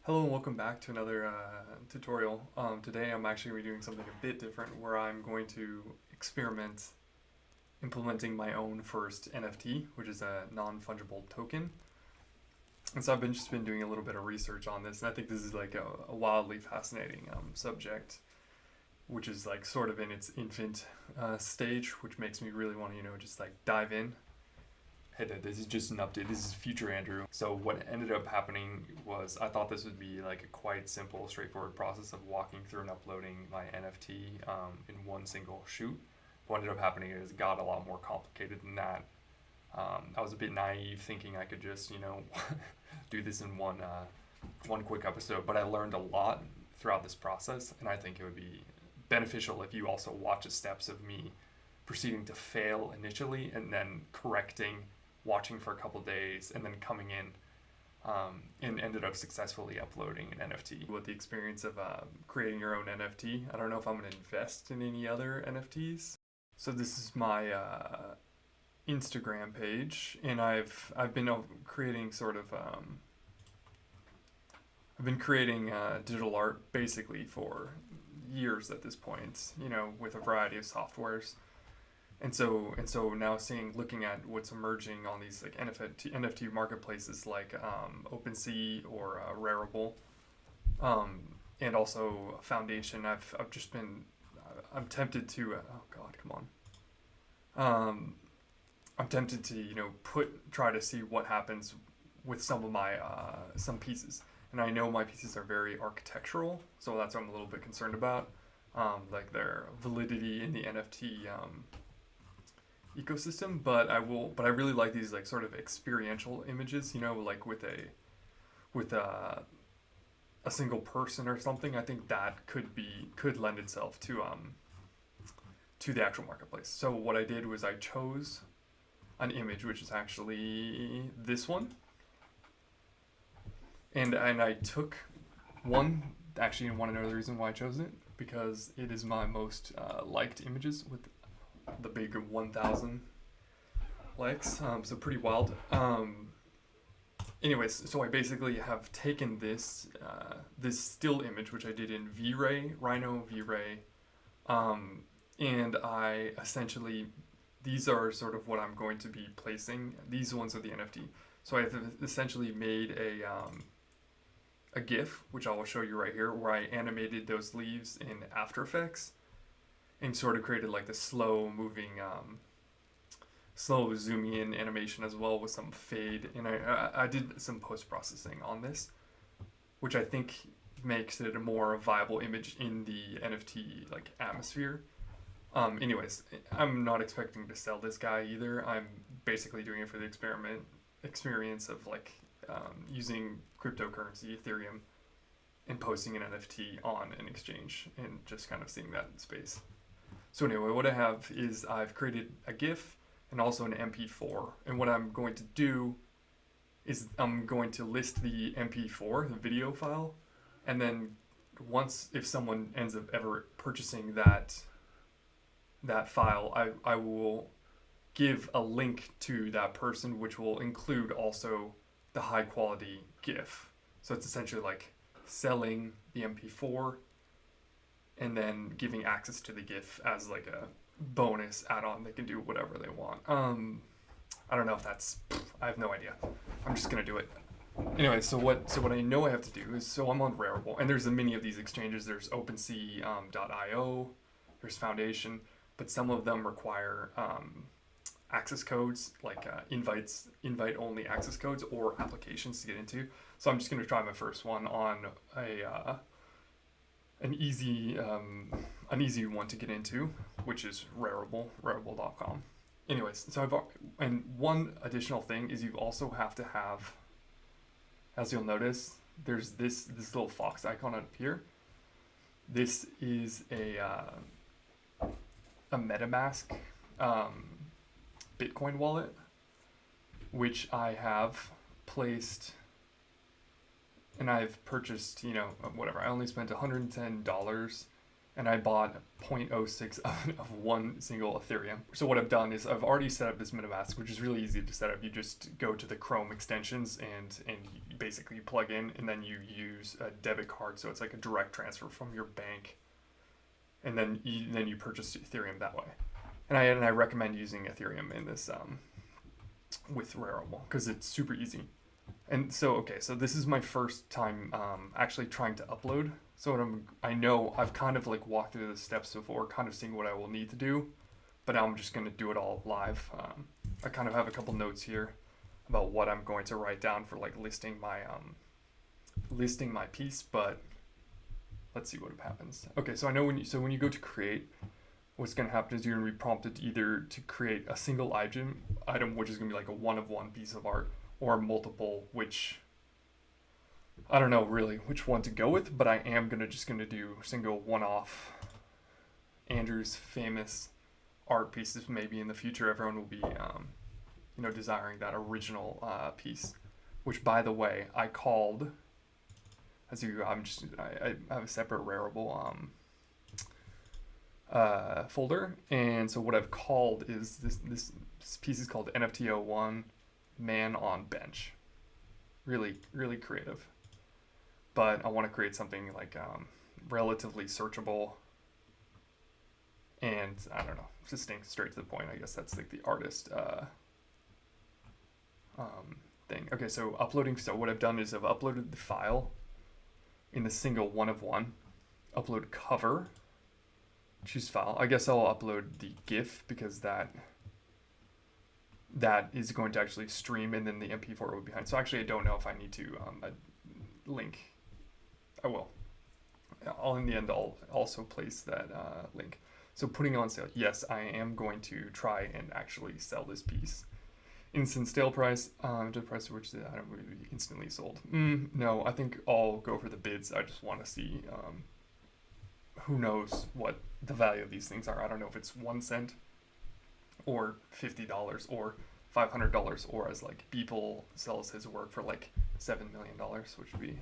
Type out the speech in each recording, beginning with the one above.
Hello and welcome back to another tutorial. Today I'm actually going to be doing something a bit different where I'm going to experiment implementing my own first NFT, which is a non-fungible token. And so just been doing a little bit of research on this, and I think this is like a wildly fascinating subject, which is like sort of in its infant stage, which makes me really want to just like dive in. Hey there, this is just an update. This is future Andrew. So what ended up happening was I thought this would be like a quite simple, straightforward process of walking through and uploading my NFT in one single shoot. What ended up happening is it got a lot more complicated than that. I was a bit naive thinking I could just, do this in one quick episode, but I learned a lot throughout this process, and I think it would be beneficial if you also watch the steps of me proceeding to fail initially and then correcting, watching for a couple days, and then coming in and ended up successfully uploading an NFT. With the experience of creating your own NFT, I don't know if I'm going to invest in any other NFTs. So this is my Instagram page, and I've been creating sort of I've been creating digital art basically for years at this point. With a variety of softwares. And so now looking at what's emerging on these like NFT marketplaces like OpenSea or Rarible, and also Foundation. I'm tempted to oh God, come on. I'm tempted to try to see what happens with some of my some pieces, and I know my pieces are very architectural, so that's what I'm a little bit concerned about, like their validity in the NFT ecosystem. But I really like these like sort of experiential images, like with a single person or something. I think that could lend itself to the actual marketplace. So what I did was I chose an image which is actually this one, and I took one. Actually, you want to know the reason why I chose it? Because it is my most liked images with the big 1,000 likes. So pretty wild. Anyways, so I basically have taken this still image, which I did in V-Ray, Rhino V-Ray, and I essentially, these are sort of what I'm going to be placing. These ones are the NFT. So I have essentially made a GIF, which I will show you right here, where I animated those leaves in After Effects and sort of created like the slow moving, slow zooming in animation as well with some fade. And I did some post processing on this, which I think makes it a more viable image in the NFT like atmosphere. Anyways, I'm not expecting to sell this guy either. I'm basically doing it for the experience of like using cryptocurrency, Ethereum, and posting an NFT on an exchange and just kind of seeing that in space. So anyway, what I have is I've created a GIF and also an MP4. And what I'm going to do is I'm going to list the MP4, the video file, and then if someone ends up ever purchasing that file, I will give a link to that person, which will include also the high quality GIF. So it's essentially like selling the MP4 and then giving access to the GIF as like a bonus add-on. They can do whatever they want. I don't know if I have no idea. I'm just gonna do it. Anyway, so what I know I have to do is, so I'm on Rarible, and there's many of these exchanges. There's OpenSea.io, there's Foundation, but some of them require access codes, like invite only access codes or applications to get into. So I'm just gonna try my first one on an easy one to get into, which is Rarible.com. Anyways, and one additional thing is you also have to have, as you'll notice, there's this little fox icon up here. This is a MetaMask Bitcoin wallet, which I have placed, and I've purchased, whatever. I only spent $110, and I bought 0.06 of one single Ethereum. So what I've done is I've already set up this MetaMask, which is really easy to set up. You just go to the Chrome extensions and you basically plug in, and then you use a debit card. So it's like a direct transfer from your bank, and then you purchase Ethereum that way. And I recommend using Ethereum in this with Rarible because it's super easy. And so, okay, so this is my first time actually trying to upload. So I know I've kind of like walked through the steps before, kind of seeing what I will need to do, but now I'm just going to do it all live. I kind of have a couple notes here about what I'm going to write down for like listing my piece, but let's see what happens. Okay, so I know when you go to create, what's going to happen is you're going to be prompted either to create a single item, which is going to be like a one-of-one piece of art, or multiple, which I don't know really which one to go with, but I am just gonna do single one-off Andrew's famous art pieces. Maybe in the future everyone will be desiring that original piece, which by the way I called I have a separate Rarible folder, and so what I've called is this piece is called NFT01 Man on Bench. Really, really creative. But I want to create something like relatively searchable, and I don't know, just staying straight to the point. I guess that's like the artist thing. Okay, so uploading. So what I've done is I've uploaded the file in the single one-of-one. Upload cover. Choose file. I guess I'll upload the GIF because that is going to actually stream, and then the MP4 will be behind. So actually I don't know if I need to link. I will. In the end I'll also place that link. So putting on sale. Yes, I am going to try and actually sell this piece. Instant sale price, the price at which the item will be instantly sold. No, I think I'll go for the bids. I just want to see who knows what the value of these things are. I don't know if it's 1 cent or $50 or $500, or as like Beeple sells his work for like $7 million, which would be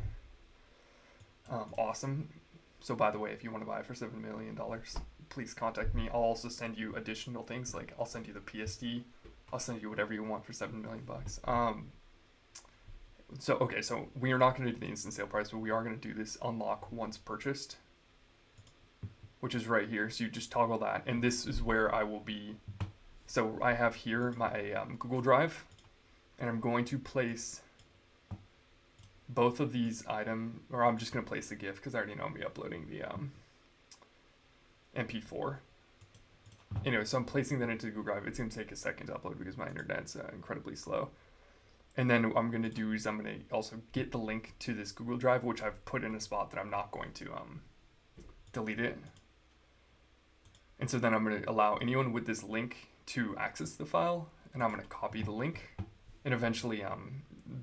awesome. So by the way, if you want to buy it for $7 million, please contact me. I'll also send you additional things, like I'll send you the PSD. I'll send you whatever you want for $7 million. So we are not going to do the instant sale price, but we are going to do this unlock once purchased, which is right here. So you just toggle that, and this is where I will be. So I have here my Google Drive, and I'm going to place both of these items, or I'm just going to place the GIF because I already know I'm going to be uploading the MP4. Anyway, so I'm placing that into Google Drive. It's going to take a second to upload because my internet's incredibly slow. And then what I'm going to do is I'm going to also get the link to this Google Drive, which I've put in a spot that I'm not going to delete it. And so then I'm going to allow anyone with this link to access the file, and I'm going to copy the link, and eventually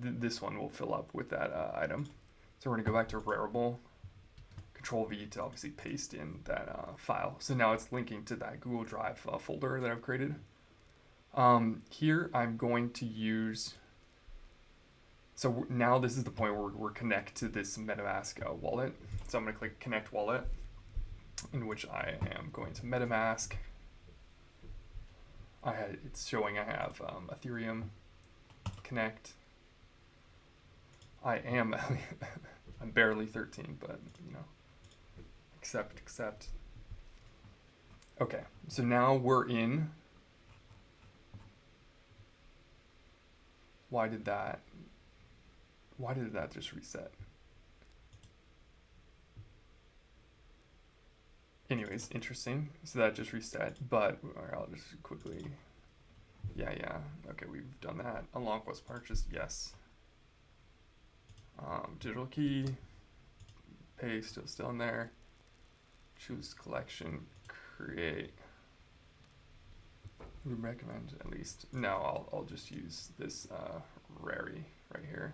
this one will fill up with that item. So we're going to go back to Rarible, Control V to obviously paste in that file. So now it's linking to that Google Drive folder that I've created. Here I'm going to use, so now this is the point where we're connect to this MetaMask wallet. So I'm going to click Connect Wallet, in which I am going to MetaMask. It's showing I have Ethereum, Connect. I'm barely 13, but accept. Okay, so now we're in. Why did that just reset? Anyways, interesting. So that just reset, but I'll just quickly. Yeah. Okay, we've done that. Unlock was purchased. Yes. Digital key. Pay still in there. Choose collection. Create. We recommend at least. No, I'll just use this Rari right here.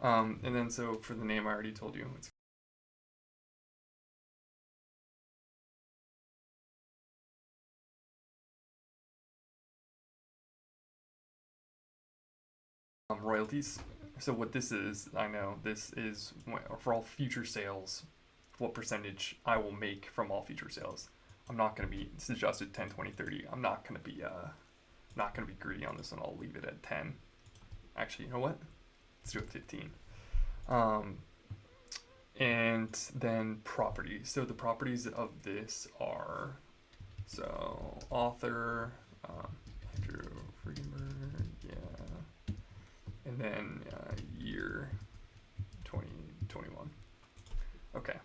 And then so for the name I already told you, it's royalties. So what this is, I know this is for all future sales what percentage I will make from all future sales. I'm not going to be, it's adjusted 10, 20, 30. I'm not going to be greedy on this one. I'll leave it at 10. Actually, you know what? Let's do it 15. And then properties. So the properties of this are, so author, Andrew Friedenberg, yeah. And then year 2021. Okay.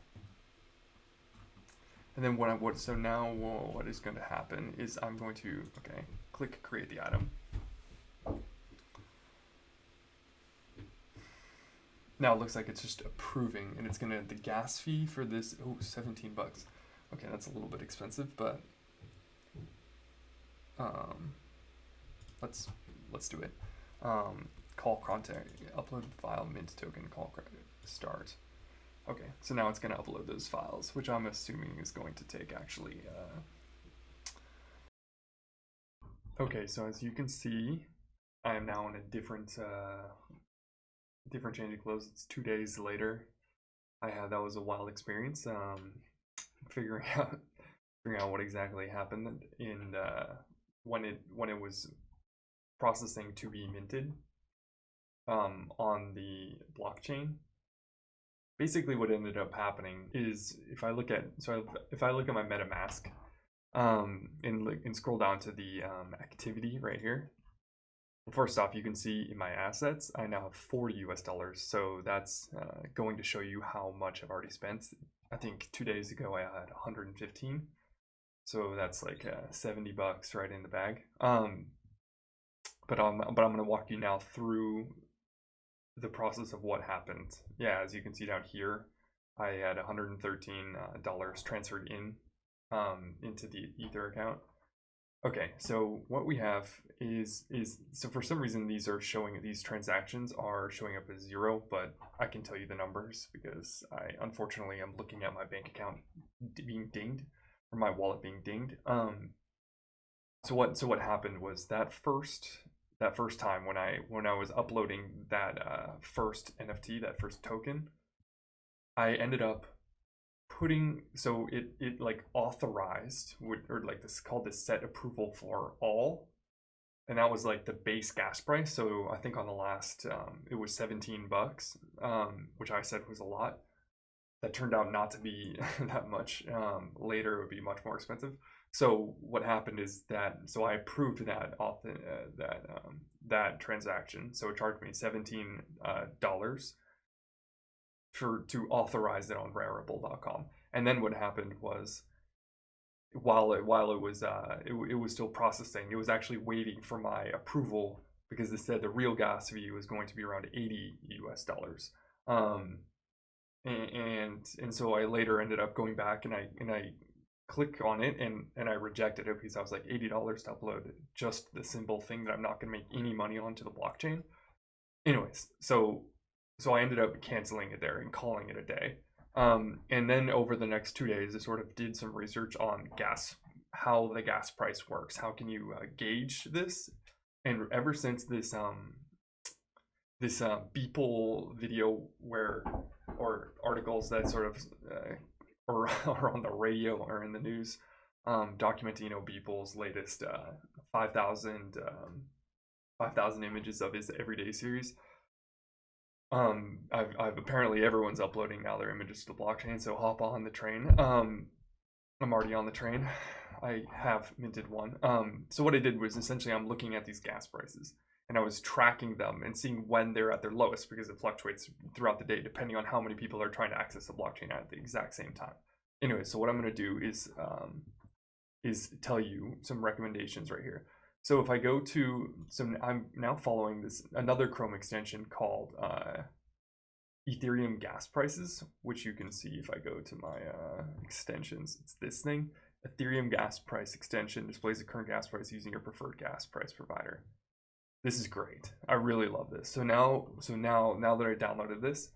And then so now what is going to happen is I'm going to, click create the item. Now it looks like it's just approving, and it's gonna, the gas fee for this, $17. Okay, that's a little bit expensive, but let's do it. Call contact, upload file, mint token, call start. Okay, so now it's gonna upload those files, which I'm assuming is going to take actually. Okay, so as you can see, I am now in a different changing clothes. It's 2 days later. That was a wild experience. Figuring out what exactly happened in when it was processing to be minted on the blockchain. Basically, what ended up happening is if I look at my MetaMask, and scroll down to the activity right here. First off, you can see in my assets, I now have $40. So that's going to show you how much I've already spent. I think 2 days ago I had 115. So that's like $70 right in the bag. But I'm going to walk you now through the process of what happened. Yeah, as you can see down here, I had $113 transferred into the Ether account. Okay, so what we have is so for some reason these transactions are showing up as 0, but I can tell you the numbers because I unfortunately am looking at my bank account being dinged, or my wallet being dinged. So what happened was that first time when I was uploading that first NFT, that first token, I ended up putting, so it like authorized, or like this called the set approval for all, and that was like the base gas price. So I think on the last it was $17, which I said was a lot. That turned out not to be that much. Later it would be much more expensive. So what happened is that, so I approved that transaction. So it charged me $17 to authorize it on Rarible.com. And then what happened was, while it was still processing, it was actually waiting for my approval because it said the real gas fee was going to be around $80. And so I later ended up going back and I click on it and I rejected it because I was like, $80 to upload just the simple thing that I'm not going to make any money onto the blockchain. Anyways, so I ended up canceling it there and calling it a day. And then over the next 2 days, I sort of did some research on how the gas price works. How can you gauge this? And ever since this Beeple video or articles that sort of are on the radio or in the news, documenting Beeple's latest 5,000 images of his everyday series. I've apparently everyone's uploading now their images to the blockchain, so hop on the train. I'm already on the train. I have minted one. So what I did was essentially I'm looking at these gas prices and I was tracking them and seeing when they're at their lowest because it fluctuates throughout the day depending on how many people are trying to access the blockchain at the exact same time. Anyway, so what I'm going to do is tell you some recommendations right here. So if I go to, I'm now following another Chrome extension called Ethereum gas prices, which you can see if I go to my extensions. It's this thing. Ethereum gas price extension displays the current gas price using your preferred gas price provider. This is great. I really love this. So now that I downloaded this,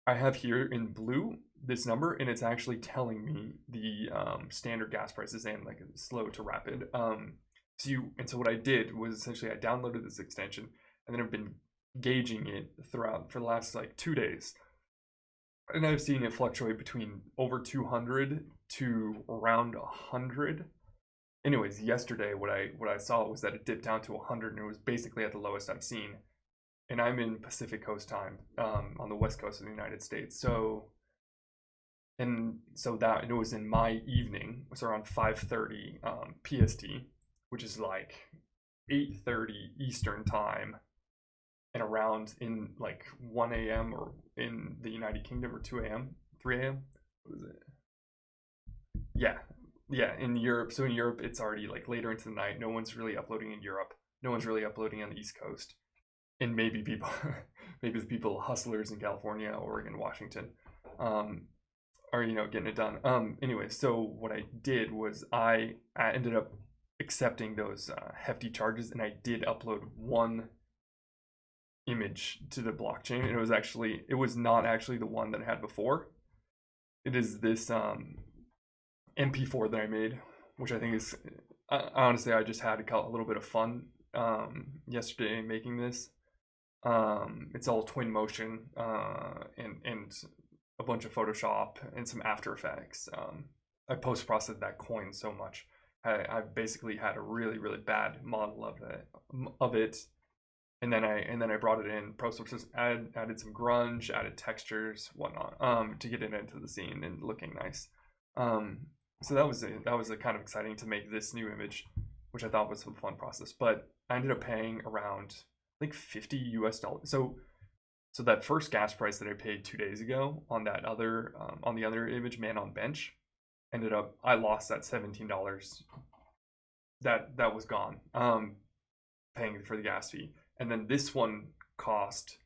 I have here in blue this number, and it's actually telling me the standard gas prices and like slow to rapid. So what I did was essentially I downloaded this extension and then I've been gauging it for the last like 2 days. and I've seen it fluctuate between over 200 to around 100. Anyways, yesterday what I saw was that it dipped down to 100, and it was basically at the lowest I've seen. And I'm in Pacific Coast time, on the west coast of the United States. So that it was in my evening, it was around 5:30 PST, which is like 8:30 Eastern time, and around in like 1 a.m. or in the United Kingdom, or 2 a.m., 3 a.m. What was it? Yeah, yeah, in Europe. So in Europe, it's already like later into the night. No one's really uploading in Europe. No one's really uploading on the East Coast, and maybe people, maybe the people hustlers in California, Oregon, Washington, are getting it done. Anyway, so what I did was I ended up accepting those hefty charges, and I did upload one image to the blockchain, and it was not actually the one that I had before. It is this MP4 that I made, which I think is honestly, I just had a little bit of fun yesterday making this. It's all twin motion, and a bunch of Photoshop and some After Effects. I post processed that coin so much. I basically had a really really bad model of it, and then I brought it in, processed, added some grunge, added textures, whatnot, to get it into the scene and looking nice. So that was a kind of exciting to make this new image, which I thought was a fun process. But I ended up paying around like $50. So that first gas price that I paid 2 days ago on that other on the other image, Man on Bench, I lost that $17. That was gone. Paying for the gas fee. And then this one cost,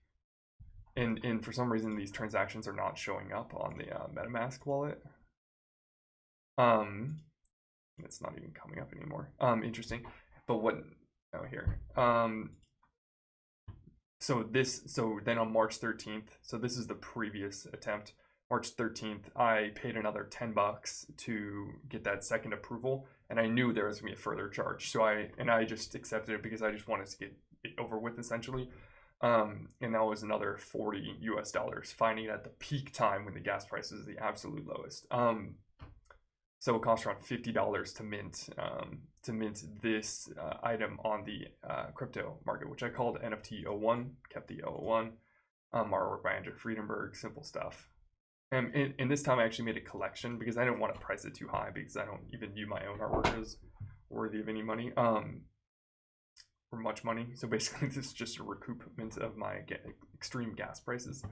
and for some reason these transactions are not showing up on the MetaMask wallet. It's not even coming up anymore. Interesting. But here. So then on March 13th, so this is the previous attempt. March 13th, I paid another $10 to get that second approval, and I knew there was gonna be a further charge. So I just accepted it because I just wanted to get it over with, essentially. And that was another $40, finding it at the peak time when the gas price is the absolute lowest. So it costs around $50 to mint this item on the crypto market, which I called NFT 01, kept the 001, artwork by Andrew Friedenberg, simple stuff. And this time I actually made a collection because I didn't want to price it too high, because I don't even view my own artwork as worthy of any money, or much money. So basically this is just a recoupment of my extreme gas prices.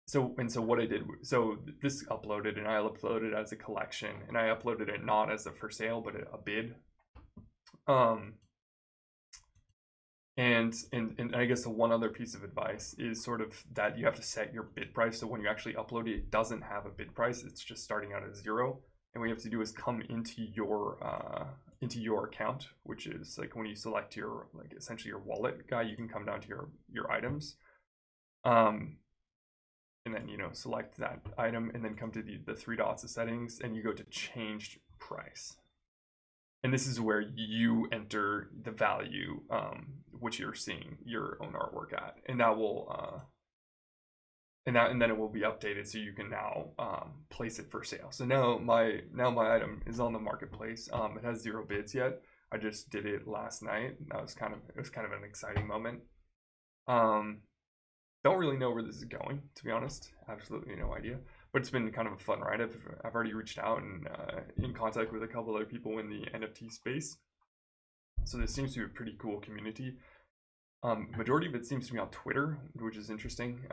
So what I did, so this uploaded, and I uploaded as a collection, and I uploaded it not as a for sale, but a bid. And I guess the one other piece of advice is sort of that you have to set your bid price. So when you actually upload it, it doesn't have a bid price. It's just starting out at 0. And what you have to do is come into your account, which is like when you select your, like, essentially your wallet guy, you can come down to your items. And then, select that item, and then come to the 3 dots of settings, and you go to changed price. And this is where you enter the value, which you're seeing your own artwork at. And that will, and then it will be updated, so you can now place it for sale. So now my item is on the marketplace. It has 0 bids yet. I just did it last night. It was kind of an exciting moment. Don't really know where this is going, to be honest. Absolutely no idea. But it's been kind of a fun ride. I've already reached out and in contact with a couple other people in the NFT space. So this seems to be a pretty cool community. Majority of it seems to be on Twitter, which is interesting,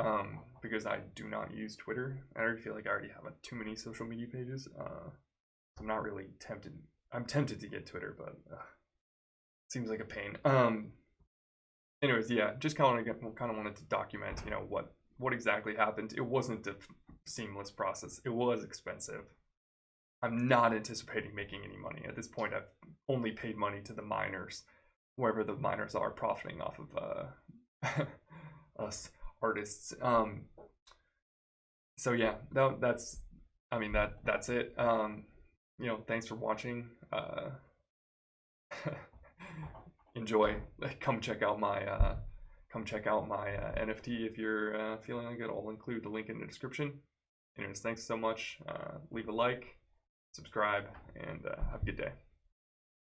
because I do not use Twitter. I already feel like I already have too many social media pages. So I'm not really tempted. I'm tempted to get Twitter, but it seems like a pain. Anyways, yeah, just kind of wanted to document, what exactly happened. It wasn't a seamless process. It was expensive. I'm not anticipating making any money at this point. I've only paid money to the miners, wherever the miners are, profiting off of us artists. So yeah, that's it. Thanks for watching. Enjoy. Come check out my NFT if you're feeling like it. I'll include the link in the description. Anyways, thanks so much. Leave a like, subscribe, and have a good day.